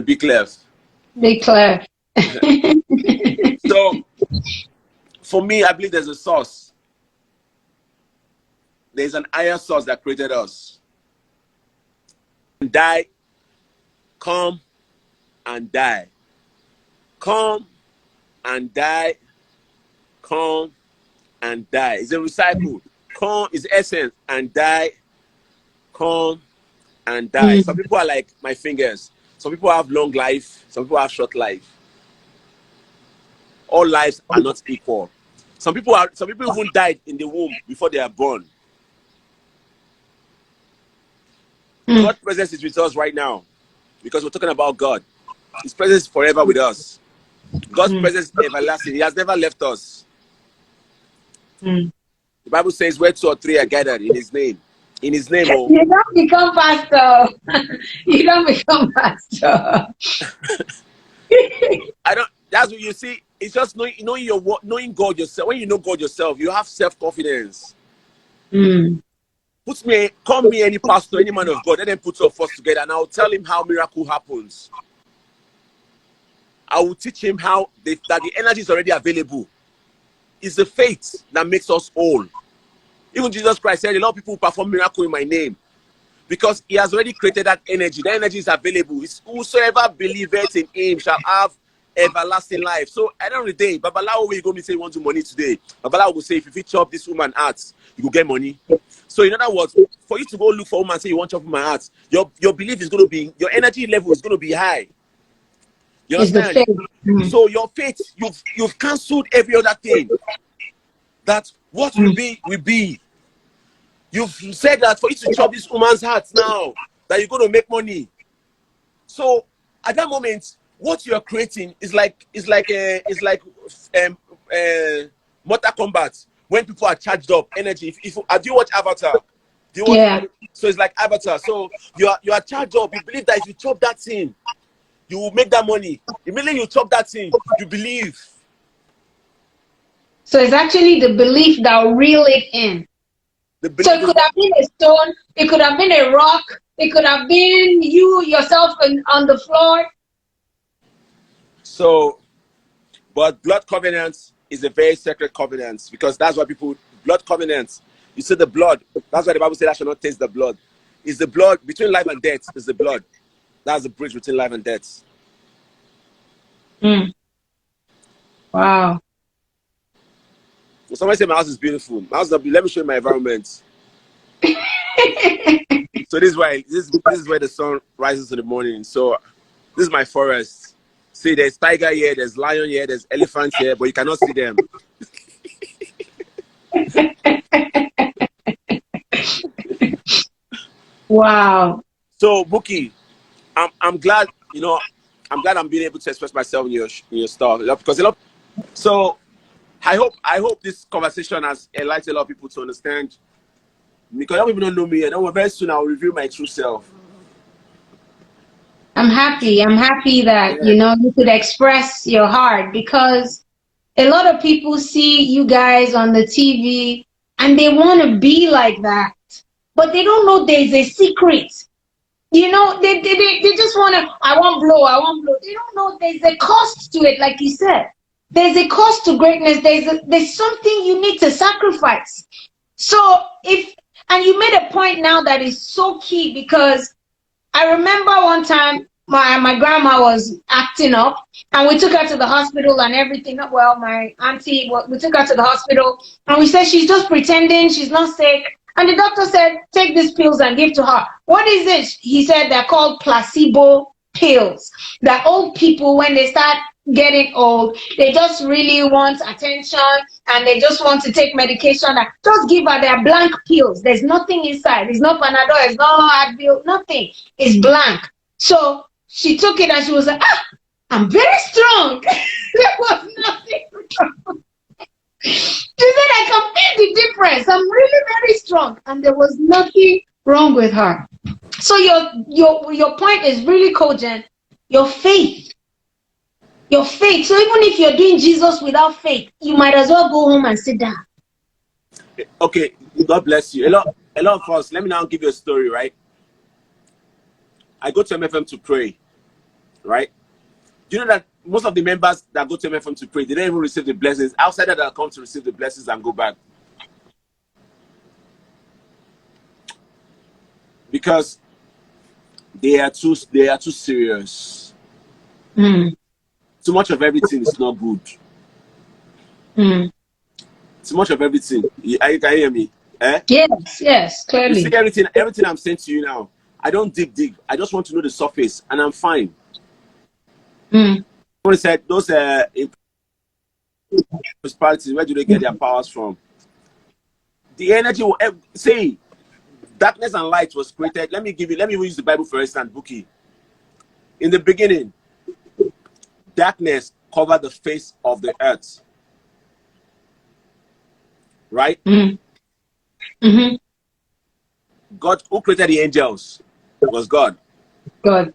Be clear. Be clear. So, for me, I believe there's a source. There's an higher source that created us. Die, come and die. Come and die. Come and die. It's a recycle. Come is essence and die. Come and die. Some people are like my fingers. Some people have long life. Some people have short life. All lives are not equal. Some people even died in the womb before they are born. God's presence is with us right now because we're talking about God. His presence is forever with us. God's presence is everlasting. He has never left us. The Bible says where 2 or 3 are gathered in his name. In his name, oh. You don't become pastor. You don't become pastor. That's what you see. It's just knowing God yourself. When you know God yourself, you have self-confidence. Call me any pastor, any man of God, and then put your force together, and I'll tell him how miracle happens. I will teach him how that the energy is already available. It's the faith that makes us whole. Even Jesus Christ said, a lot of people perform miracle in my name because he has already created that energy. That energy is available. It's whosoever believeth in him shall have everlasting life. So at the end of the day, Babalawo will go and say you want to money today. Babalawo will say, if you chop this woman heart, you will get money. So in other words, for you to go look for a woman and say you want to chop my heart, your belief is going to be, your energy level is going to be high. You understand? So your faith, you've cancelled every other thing. That what will be, will be. You've said that for you to chop this woman's heart now, that you're going to make money. So at that moment, what you're creating is like Mortal Kombat. When people are charged up, energy. Do you watch Avatar? Do you watch? Yeah. So it's like Avatar. So you are charged up. You believe that if you chop that thing, you will make that money. Immediately you chop that thing, you believe. So it's actually the belief that will reel it in. So it could have been a stone, it could have been a rock, it could have been you yourself on the floor. So, but blood covenant is a very sacred covenant because that's why blood covenant, you see the blood, that's why the Bible says I shall not taste the blood. It's the blood, between life and death is the blood. That's the bridge between life and death. Wow. Somebody say my house is beautiful. My house is let me show you my environment. So this is where the sun rises in the morning. So this is my forest. See, there's tiger here, there's lion here, there's elephants here, but you cannot see them. Wow. So Bouqui, I'm glad, I'm being able to express myself in your stuff because so I hope this conversation has enlightened a lot of people to understand, because a lot of people don't know me, and very soon I'll reveal my true self. I'm happy that you could express your heart, because a lot of people see you guys on the TV and they want to be like that, but they don't know there's a secret. They just want to, I want blow. They don't know there's a cost to it, like you said. There's a cost to greatness. There's something you need to sacrifice. So and you made a point now that is so key, because I remember one time my grandma was acting up and we took her to the hospital and everything. Well, my auntie, we took her to the hospital and we said she's just pretending, she's not sick. And the doctor said, take these pills and give to her. What is it? He said they're called placebo pills. That old people, when they start getting old, they just really want attention and they just want to take medication. Just give her their blank pills. There's nothing inside. It's not Panadol, it's not Advil, nothing. It's blank. So she took it and she was like, I'm very strong. There was nothing wrong. She said, I can feel the difference. I'm really very strong. And there was nothing wrong with her. So your point is really cogent. Your faith. So even if you're doing Jesus without faith, you might as well go home and sit down. Okay, God bless you. A lot of us. Let me now give you a story, right? I go to MFM to pray, right? Do you know that most of the members that go to MFM to pray, they don't even receive the blessings. Outsiders that come to receive the blessings and go back. Because they are too serious. Too much of everything is not good. Too much of everything. You can hear me? Eh? Yes, You see clearly. everything I'm saying to you now. I don't dig deep. I just want to know the surface, and I'm fine. Someone said those municipalities, where do they get their powers from? The energy will say darkness and light was created. Let me use the Bible for instance, Bouquie. In the beginning, darkness covered the face of the earth. Right? God, who created the angels, was God. God.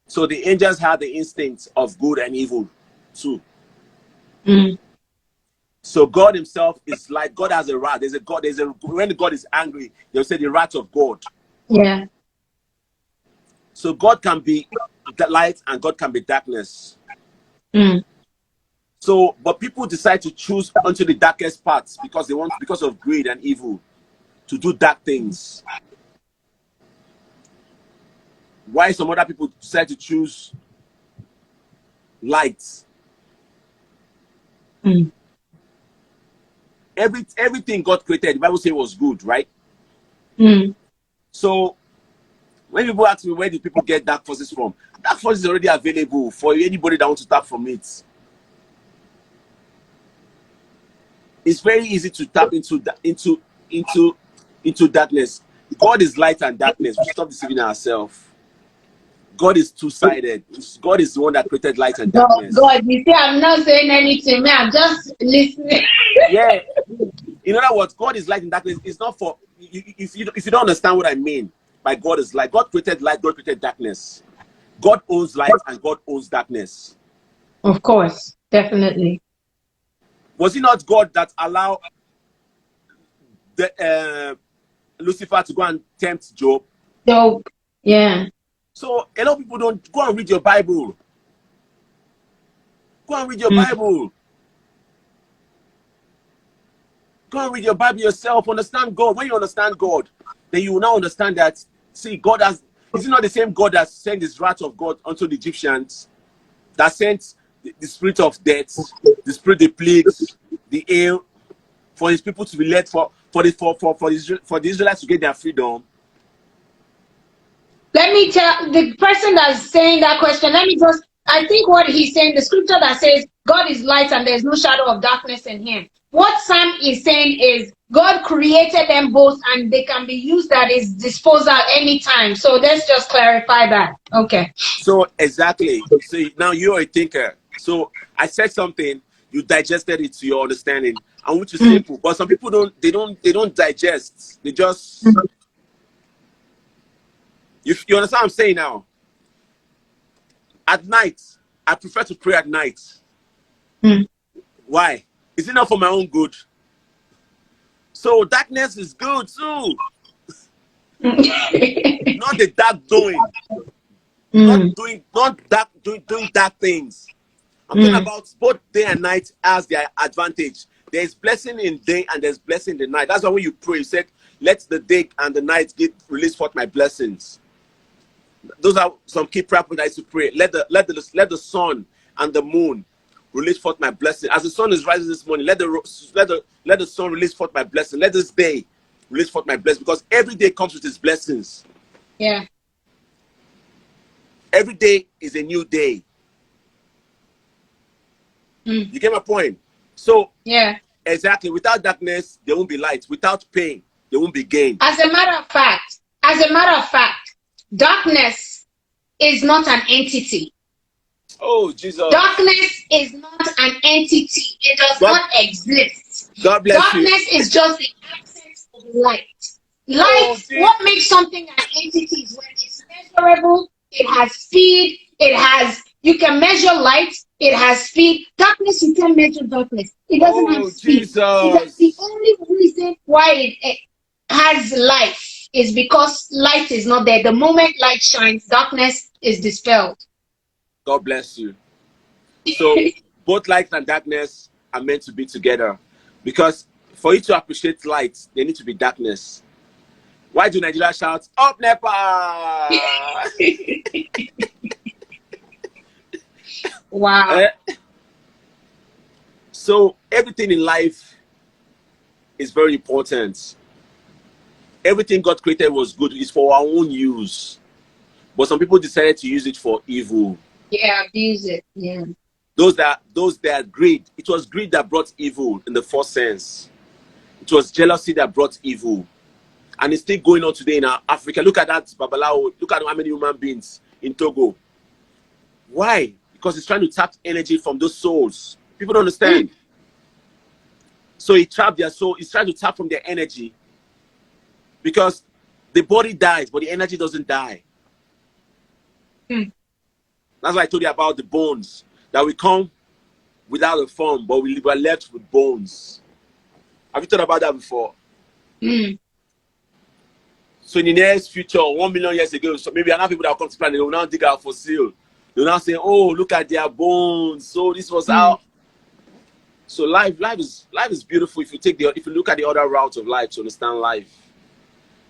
So the angels had the instincts of good and evil too. So God himself is like, God has a wrath. When God is angry, they'll say the wrath of God. Yeah. So God can be the light and God can be darkness. So, but people decide to choose onto the darkest parts because because of greed and evil, to do dark things. Why some other people decide to choose light? Everything God created, the Bible says was good, right? So when people ask me where do people get dark forces from, dark forces is already available for anybody that wants to tap from it. It's very easy to tap into darkness. God is light and darkness. We stop deceiving ourselves. God is two-sided. God is the one that created light and darkness. God, you see, I'm not saying anything, man. I'm just listening. Yeah. In other words, God is light and darkness. It's not for if you don't understand what I mean by God is light. God created light. God created darkness. God owns light and God owns darkness. Of course, definitely. Was it not God that allowed the Lucifer to go and tempt Job? So, yeah. So a lot of people don't go and read your Bible. Go and read your Bible. Go and read your Bible yourself. Understand God. When you understand God, then you will now understand that, see, God has, is it not the same God that sent his wrath of God unto the Egyptians, that sent the spirit of death, the spirit, the plagues, the hail, for his people to be led for the Israelites to get their freedom? Let me tell the person that's saying that question, I think what he's saying, the scripture that says God is light and there's no shadow of darkness in him. What Sam is saying is God created them both and they can be used at his disposal anytime. So let's just clarify that. Okay. So exactly. So now you're a thinker. So I said something, you digested it to your understanding, and which is simple. But some people don't digest. They just you understand what I'm saying now? At night, I prefer to pray at night. Why? Is it not for my own good? So darkness is good too. Not the dark doing. Not doing dark things. I'm talking about both day and night as their advantage. There's blessing in day and there's blessing in the night. That's why when you pray, you say, let the day and the night release forth my blessings. Those are some key prayer points I used to pray. Let the sun and the moon release forth my blessing. As the sun is rising this morning, let the sun release forth my blessing. Let this day release forth my blessing, because every day comes with its blessings. Yeah. Every day is a new day. You get my point? So yeah, exactly. Without darkness, there won't be light. Without pain, there won't be gain. As a matter of fact, darkness is not an entity. Oh, Jesus. Darkness is not an entity. It does not exist. God bless darkness you. is just the absence of light. Light, what makes something an entity is when it's measurable, it has speed, it has You can measure light. It has speed. Darkness, you can't measure darkness. It doesn't have Oh, speed. The Jesus. only reason why it has life is because light is not there. The moment light shines, darkness is dispelled. God bless you. So both light and darkness are meant to be together, because for you to appreciate light, there need to be darkness. Why do Nigeria shout up Nepa? Wow. Eh? So everything in life is very important. Everything God created was good. It's for our own use, but some people decided to use it for evil. Yeah, abuse it. Yeah. Those that greed. It was greed that brought evil in the first sense. It was jealousy that brought evil. And it's still going on today in Africa. Look at that Babalao. Look at how many human beings in Togo. Why? Because he's trying to tap energy from those souls. People don't Mm, understand. So he trapped their soul. He's trying to tap from their energy, because the body dies, but the energy doesn't die. mm, That's why I told you about the bones, that we come without a form, but we were left with bones. Have you thought about that before? mm. So in the next future, 1 million years ago, so maybe another people that will come to planet, they will now dig out fossil. They will now say, "Oh, look at their bones. So this was Mm. how." So life is beautiful if you look at the other route of life to understand life.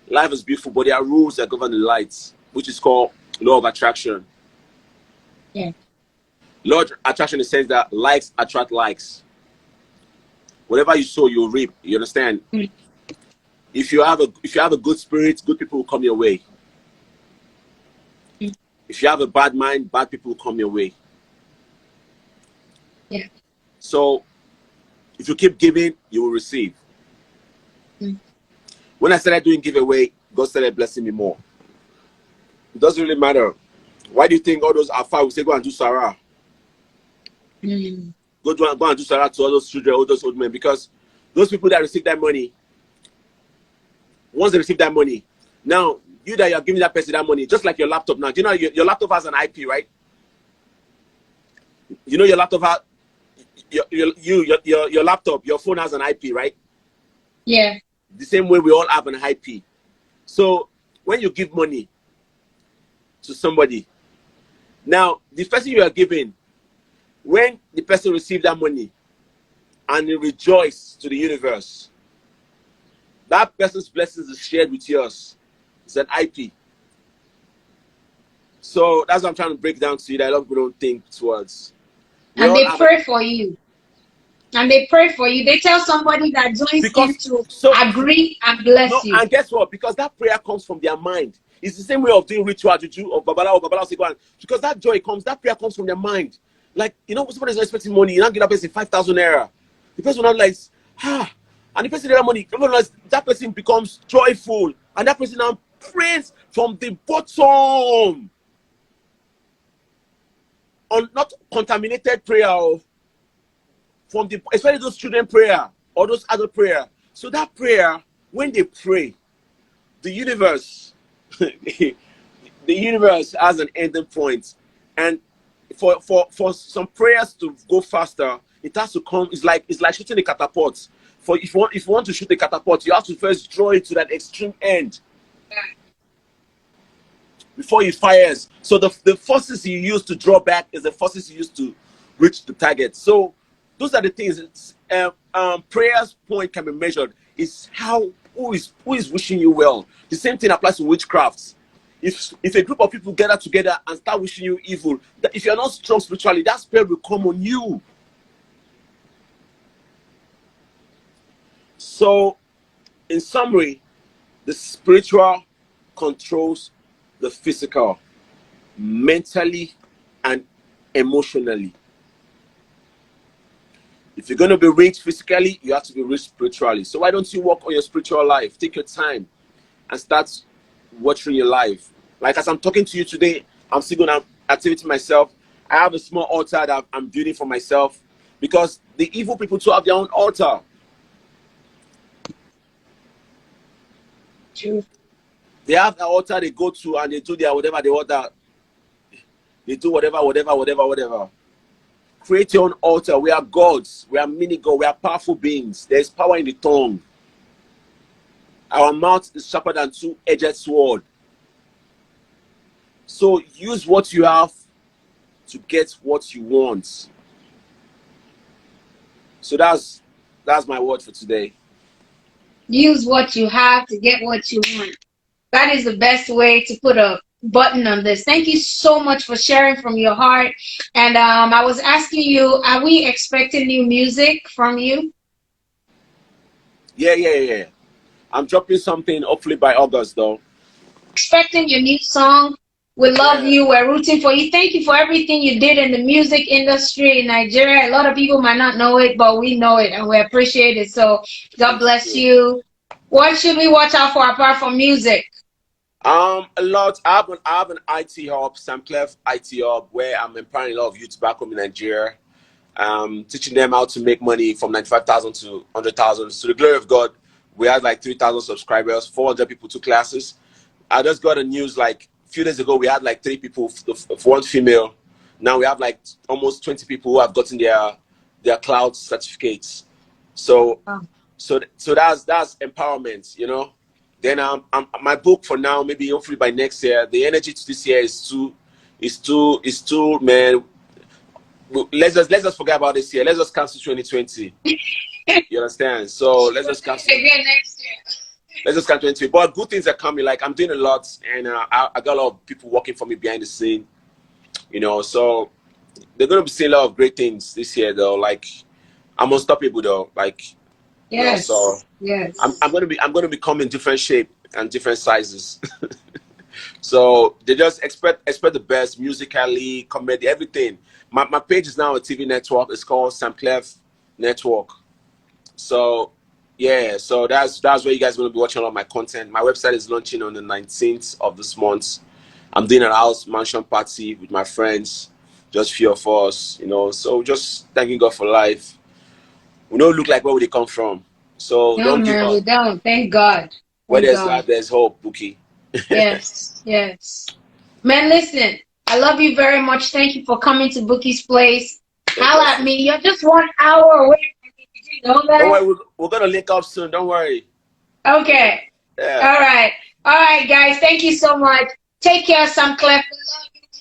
Life is beautiful, but there are rules that govern the light, which is called law of attraction. Yeah. Law of attraction in the sense that likes attract likes. Whatever you sow, you reap. You understand? Mm. If you have a good spirit, good people will come your way. Mm. If you have a bad mind, bad people will come your way. Yeah. So if you keep giving, you will receive. Mm. When I started doing giveaway, God started blessing me more. It doesn't really matter. Why do you think all those Alpha will say go and do Sarah? Mm. Go and do Sarah to all those children, all those old men? Because those people that receive that money, once they receive that money, now you that you're giving that person that money, just like your laptop now. Do you know your laptop has an IP, right? You know your laptop has your laptop, your phone has an IP, right? Yeah. The same way we all have an IP. So when you give money to somebody, now the person you are giving, when the person receives that money and he rejoices to the universe, that person's blessings is shared with yours. It's an IP. So that's what I'm trying to break down to you, that a lot of people don't think towards. We And all they have pray for you. And they pray for you. They tell somebody that joins in because to so agree and bless no, you. and guess what? Because that prayer comes from their mind. It's the same way of doing ritual juju of Babalawo Sigwan. Because that joy comes, that prayer comes from their mind. Like, somebody's not expecting money, you now give that person 5,000 naira. The person will not like, and the person get that money, that person becomes joyful, and that person now prays from the bottom, on not contaminated prayer, from the, especially those children prayer or those adult prayer. So that prayer, when they pray, the universe, the universe has an ending point, and for some prayers to go faster, it has to come. It's like shooting a catapult. For if you want to shoot a catapult, you have to first draw it to that extreme end before it fires. So the forces you use to draw back is the forces you use to reach the target. So those are the things. Prayers point can be measured. It's how who is wishing you well. The same thing applies to witchcrafts. If a group of people gather together and start wishing you evil, if you're not strong spiritually, that spell will come on you. So, in summary, the spiritual controls the physical, mentally and emotionally. If you're going to be rich physically, you have to be rich spiritually. So why don't you work on your spiritual life? Take your time and start watching your life. Like as I'm talking to you today, I'm still going to activity myself. I have a small altar that I'm building for myself, because the evil people too have their own altar. True. They have an altar they go to and they do their whatever they order. They do whatever. Create your own altar. We are gods. We are mini God. We are powerful beings. There is power in the tongue. Our mouth is sharper than two-edged sword. So use what you have to get what you want. So that's my word for today. Use what you have to get what you want. That is the best way to put a button on this. Thank you so much for sharing from your heart. And I was asking you, are we expecting new music from you? Yeah. I'm dropping something hopefully by August though. Expecting your new song. We love Yeah. you. We're rooting for you. Thank you for everything you did in the music industry in Nigeria. A lot of people might not know it, but we know it and we appreciate it. So God Thank you bless too. you. What should we watch out for apart from music? A lot. I have an IT hub, Samklef IT hub, where I'm empowering a lot of youth back home in Nigeria. Teaching them how to make money from 95,000 to 100,000. To the glory of God, we had like 3,000 subscribers, 400 people took classes. I just got a news like a few days ago, we had like 3 people, one female. Now we have like almost 20 people who have gotten their cloud certificates. So that's empowerment, you know. Then my book for now, maybe hopefully by next year, the energy to this year is too man. Let's just forget about this year. Let's just cancel 2020. You understand? So let's We'll just do it cancel. again next year. Let's just cancel 2020. But good things are coming. Like I'm doing a lot, and I got a lot of people working for me behind the scene. You know, so they're gonna be seeing a lot of great things this year, though. Like I'm unstoppable, though. Like you know, so Yes. Yes. I'm gonna become in different shape and different sizes. So they just expect the best musically, comedy, everything. My page is now a TV network. It's called Samklef Network. So yeah, so that's where you guys are gonna be watching all of my content. My website is launching on the 19th of this month. I'm doing a house mansion party with my friends, just few of us, you know. So just thanking God for life. We don't look like where we come from. So No, don't give man, up. we don't. Thank God. Where Thank there's life, God. there's hope, Bouquet. Yes. Yes. Man, listen, I love you very much. Thank you for coming to Bookie's place. God Holla bless at you. me. You're just 1 hour away from me. Did you know Don't that? worry, we're gonna link up soon. Don't worry. Okay. Yeah. All right. All right, guys. Thank you so much. Take care, Samklef. We love